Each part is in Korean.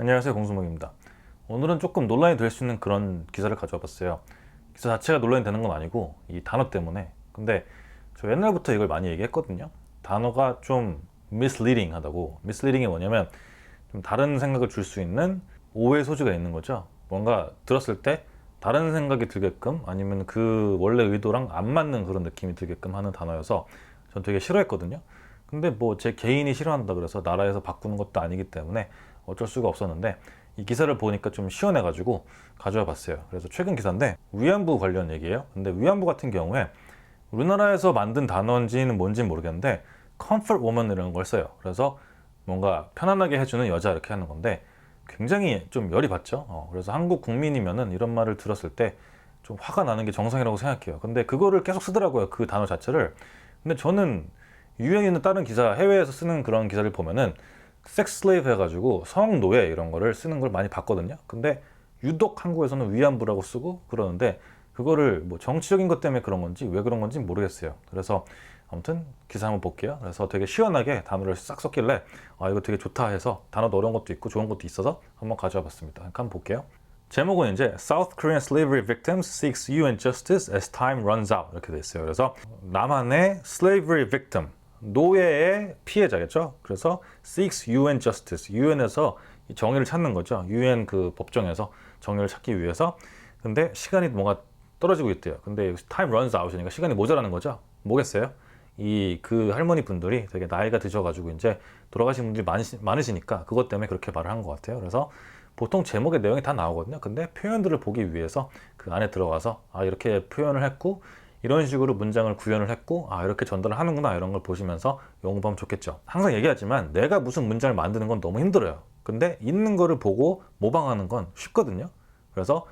안녕하세요, 공수목입니다. 오늘은 조금 논란이 될 수 있는 그런 기사를 가져와 봤어요. 기사 자체가 논란이 되는 건 아니고 이 단어 때문에. 근데 저 옛날부터 이걸 많이 얘기했거든요. 단어가 좀 misleading 하다고. misleading이 뭐냐면 좀 다른 생각을 줄 수 있는 오해 소지가 있는 거죠. 뭔가 들었을 때 다른 생각이 들게끔, 아니면 그 원래 의도랑 안 맞는 그런 느낌이 들게끔 하는 단어여서 전 되게 싫어했거든요. 근데 뭐 제 개인이 싫어한다 그래서 나라에서 바꾸는 것도 아니기 때문에 어쩔 수가 없었는데, 이 기사를 보니까 좀 시원해가지고 가져와 봤어요. 그래서 최근 기사인데 위안부 관련 얘기예요. 근데 위안부 같은 경우에 우리나라에서 만든 단어인지는 뭔지는 모르겠는데 comfort woman이라는 걸 써요. 그래서 뭔가 편안하게 해주는 여자, 이렇게 하는 건데 굉장히 좀 열이 받죠. 그래서 한국 국민이면은 이런 말을 들었을 때 좀 화가 나는 게 정상이라고 생각해요. 근데 그거를 계속 쓰더라고요, 그 단어 자체를. 근데 저는 유행 있는 다른 기사, 해외에서 쓰는 그런 기사를 보면은 섹스 슬레이브 해가지고 성노예 이런 거를 쓰는 걸 많이 봤거든요. 근데 유독 한국에서는 위안부라고 쓰고 그러는데, 그거를 뭐 정치적인 것 때문에 그런 건지 왜 그런 건지 모르겠어요. 그래서 아무튼 기사 한번 볼게요. 그래서 되게 시원하게 단어를 싹 썼길래 이거 되게 좋다 해서, 단어도 어려운 것도 있고 좋은 것도 있어서 한번 가져와 봤습니다. 한번 볼게요. 제목은 이제 South Korean Slavery Victims Seeks UN Justice as Time Runs Out, 이렇게 돼 있어요. 그래서 남한의 Slavery Victim, 노예의 피해자겠죠. 그래서 seeks UN justice, UN에서 정의를 찾는 거죠. UN 그 법정에서 정의를 찾기 위해서. 근데 시간이 뭔가 떨어지고 있대요. 근데 time runs out이니까 시간이 모자라는 거죠. 뭐겠어요? 이 그 할머니 분들이 되게 나이가 드셔가지고 이제 돌아가신 분들이 많으시니까 그것 때문에 그렇게 말을 한 것 같아요. 그래서 보통 제목의 내용이 다 나오거든요. 근데 표현들을 보기 위해서 그 안에 들어가서 이렇게 표현을 했고, 이런 식으로 문장을 구현을 했고, 이렇게 전달을 하는구나, 이런 걸 보시면서 연구하면 좋겠죠. 항상 얘기하지만 내가 무슨 문장을 만드는 건 너무 힘들어요. 근데 있는 거를 보고 모방하는 건 쉽거든요. 그래서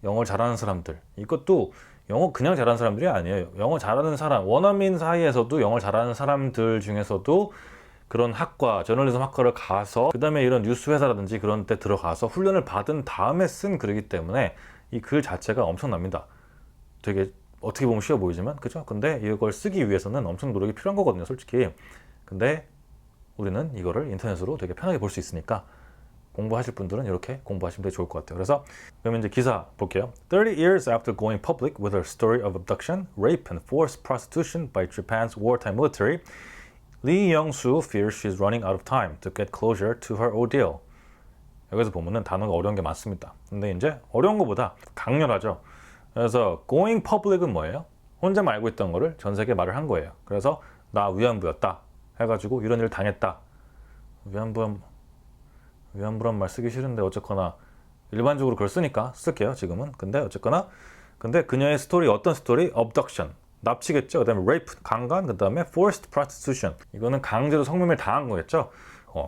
영어 잘하는 사람들, 이것도 영어 그냥 잘하는 사람들이 아니에요. 영어 잘하는 사람, 원어민 사이에서도 영어 잘하는 사람들 중에서도 그런 학과, 저널리즘 학과를 가서 그 다음에 이런 뉴스 회사라든지 그런 데 들어가서 훈련을 받은 다음에 쓴 글이기 때문에 이 글 자체가 엄청납니다. 되게 어떻게 보면 쉬워 보이지만, 그죠? 근데 이걸 쓰기 위해서는 엄청 노력이 필요한 거거든요, 솔직히. 근데 우리는 이거를 인터넷으로 되게 편하게 볼 수 있으니까 공부하실 분들은 이렇게 공부하시면 되게 좋을 것 같아요. 그래서 그러면 이제 기사 볼게요. 30 years after going public with her story of abduction, rape and forced prostitution by Japan's wartime military, Lee Young-soo fears she's running out of time to get closure to her ordeal. 여기서 보면은 단어가 어려운 게 많습니다. 근데 이제 어려운 것보다 강렬하죠. 그래서 going public은 뭐예요? 혼자만 알고 있던 거를 전 세계에 말을 한 거예요. 그래서 나 위안부였다 해가지고 이런 일을 당했다. 위안부란 말 쓰기 싫은데 어쨌거나 일반적으로 그걸 쓰니까 쓸게요, 지금은. 근데 어쨌거나, 근데 그녀의 스토리, 어떤 스토리? abduction, 납치겠죠. 그 다음에 rape, 강간, 그 다음에 forced prostitution, 이거는 강제로 성매매를 당한 거겠죠.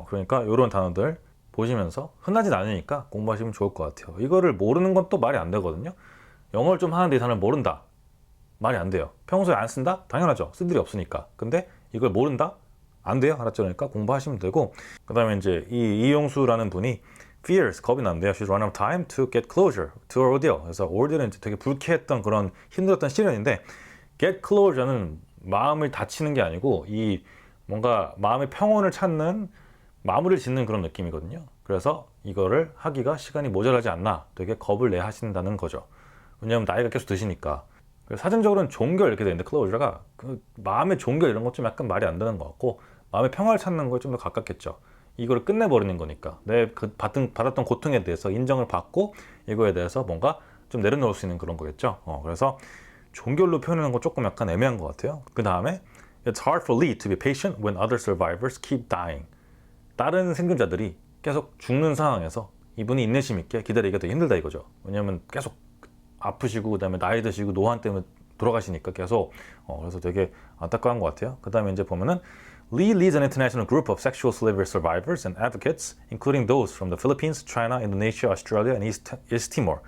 그러니까 이런 단어들 보시면서 흔하진 않으니까 공부하시면 좋을 것 같아요. 이거를 모르는 건 또 말이 안 되거든요. 영어를 좀 하는데 이 단어를 모른다, 말이 안 돼요. 평소에 안 쓴다? 당연하죠. 쓸 일이 없으니까. 근데 이걸 모른다? 안 돼요. 알았죠? 그러니까 공부하시면 되고, 그 다음에 이제 이 이용수라는 분이 fears, 겁이 난대요. She's run out of time to get closure to her ordeal. 그래서 ordeal은 이제 되게 불쾌했던 그런 힘들었던 시련인데, get closure는 마음을 다치는 게 아니고 이 뭔가 마음의 평온을 찾는, 마무리를 짓는 그런 느낌이거든요. 그래서 이거를 하기가 시간이 모자라지 않나 되게 겁을 내 하신다는 거죠. 왜냐하면 나이가 계속 드시니까. 사전적으로는 종결 이렇게 되는데, 클로저가 그 마음의 종결 이런 것 좀 약간 말이 안 되는 것 같고, 마음의 평화를 찾는 거에 좀 더 가깝겠죠. 이걸 끝내버리는 거니까 내 그 받았던 고통에 대해서 인정을 받고 이거에 대해서 뭔가 좀 내려놓을 수 있는 그런 거겠죠. 그래서 종결로 표현하는 거 조금 약간 애매한 것 같아요. 그 다음에 It's hard for Lee to be patient when other survivors keep dying. 다른 생존자들이 계속 죽는 상황에서 이분이 인내심 있게 기다리기가 되게 힘들다 이거죠. 왜냐하면 계속 아프시고 그다음에 나이 드시고 노안 때문에 돌아가시니까 계속. 그래서 되게 안타까운 것 같아요. 그 다음에 이제 보면은 Lee leads an international group of sexual slavery survivors and advocates, including those from the Philippines, China, Indonesia, Australia, and East Timor,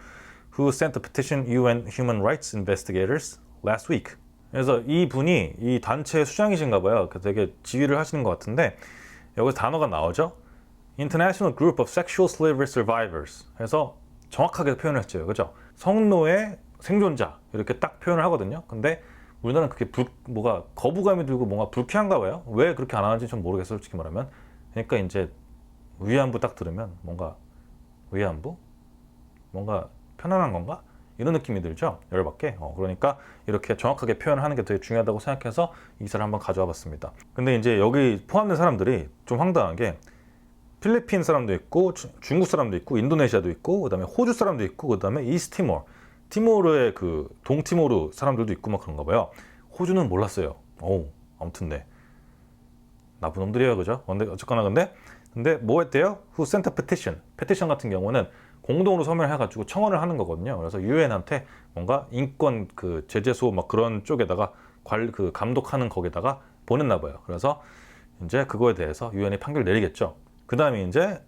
who sent a petition UN human rights investigators last week. 그래서 이 분이 이 단체의 수장이신가 봐요. 되게 지휘를 하시는 것 같은데, 여기서 단어가 나오죠. International Group of Sexual Slavery Survivors. 해서 정확하게 표현을 했죠. 그죠? 성노예 생존자 이렇게 딱 표현을 하거든요. 근데 우리나라는 그게 뭐가 거부감이 들고 뭔가 불쾌한가 봐요. 왜 그렇게 안 하는지 좀 모르겠어요, 솔직히 말하면. 그러니까 이제 위안부 딱 들으면 뭔가 위안부? 뭔가 편안한 건가? 이런 느낌이 들죠? 열받게. 그러니까 이렇게 정확하게 표현하는 게 되게 중요하다고 생각해서 이 기사를 한번 가져와 봤습니다. 근데 이제 여기 포함된 사람들이 좀 황당한 게 필리핀 사람도 있고 중국 사람도 있고 인도네시아도 있고 그다음에 호주 사람도 있고 그다음에 이스티모르 티모르의 그 동티모르 사람들도 있고 막 그런가 봐요. 호주는 몰랐어요. 아무튼 네. 나쁜 놈들이에요, 그죠? 근데 어쨌거나 근데 뭐 했대요? Who sent a petition? 페티션 같은 경우는 공동으로 서명을 해가지고 청원을 하는 거거든요. 그래서 유엔한테 뭔가 인권 그 제재소 막 그런 쪽에다가 그 감독하는 거기다가 보냈나 봐요. 그래서 이제 그거에 대해서 유엔이 판결 내리겠죠. 그 다음에 이제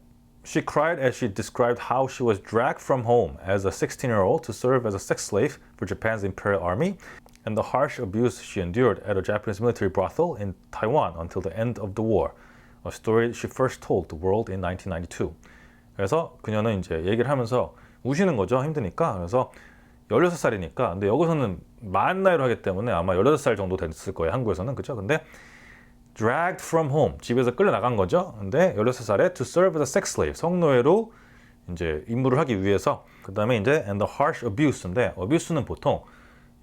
She cried as she described how she was dragged from home as a 16-year-old to serve as a sex slave for Japan's Imperial Army and the harsh abuse she endured at a Japanese military brothel in Taiwan until the end of the war. A story she first told the world in 1992. 그래서 그녀는 이제 얘기를 하면서 우시는 거죠. 힘드니까. 그래서 16살이니까. 근데 여기서는 만 나이로 하기 때문에 아마 18살 정도 됐을 거예요. 한국에서는. 그죠? 근데 dragged from home. 집에서 끌려 나간 거죠. 근데 16살에 to serve as a sex slave. 성노예로 이제 임무를 하기 위해서. 그다음에 이제 and the harsh abuse인데 abuse는 보통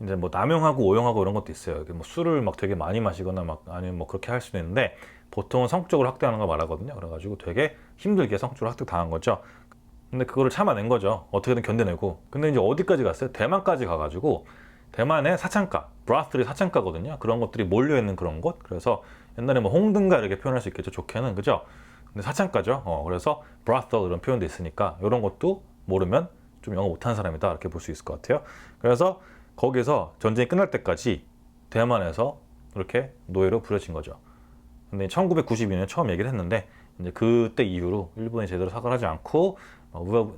이제 뭐 남용하고 오용하고 이런 것도 있어요. 뭐 술을 막 되게 많이 마시거나 막 아니면 뭐 그렇게 할 수도 있는데 보통은 성적으로 학대하는 거 말하거든요. 그래가지고 되게 힘들게 성적으로 학대 당한 거죠. 근데 그거를 참아낸 거죠. 어떻게든 견뎌내고. 근데 이제 어디까지 갔어요? 대만까지 가가지고 대만의 사창가, 브라스들이 사창가거든요. 그런 것들이 몰려있는 그런 곳. 그래서 옛날에 뭐 홍등가 이렇게 표현할 수 있겠죠. 좋게는. 그죠? 근데 사창가죠. 그래서 브라스 이런 표현도 있으니까 이런 것도 모르면 좀 영어 못하는 사람이다. 이렇게 볼 수 있을 것 같아요. 그래서 거기서 전쟁이 끝날 때까지 대만에서 이렇게 노예로 부려진 거죠. 근데 1992년에 처음 얘기를 했는데 이제 그때 이후로 일본이 제대로 사과를 하지 않고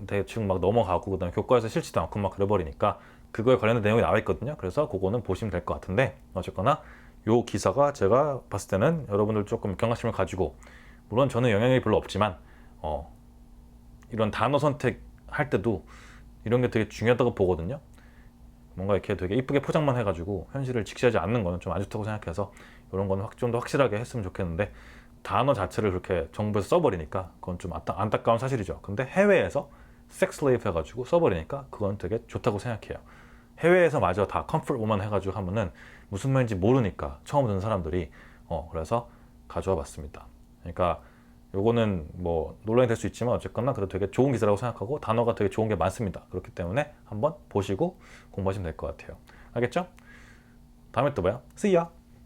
대충 막 넘어가고 그다음에 교과에서 실지도 않고 막 그래버리니까 그거에 관련된 내용이 나와 있거든요. 그래서 그거는 보시면 될 것 같은데 어쨌거나 요 기사가 제가 봤을 때는 여러분들 조금 경각심을 가지고 물론 저는 영향력이 별로 없지만 이런 단어 선택할 때도 이런 게 되게 중요하다고 보거든요. 뭔가 이렇게 되게 이쁘게 포장만 해가지고 현실을 직시하지 않는 거는 좀 안 좋다고 생각해서 이런 거는 좀 더 확실하게 했으면 좋겠는데 단어 자체를 그렇게 정부에서 써버리니까 그건 좀 안타까운 사실이죠. 근데 해외에서 섹슬레이브 해가지고 써버리니까 그건 되게 좋다고 생각해요. 해외에서 마저 다 컴포트 우먼 해가지고 하면은 무슨 말인지 모르니까 처음 듣는 사람들이 그래서 가져와 봤습니다. 그러니까 요거는 뭐 논란이 될 수 있지만 어쨌거나 그래도 되게 좋은 기사라고 생각하고 단어가 되게 좋은 게 많습니다. 그렇기 때문에 한번 보시고 공부하시면 될 것 같아요. 알겠죠? 다음에 또 봐요. See ya!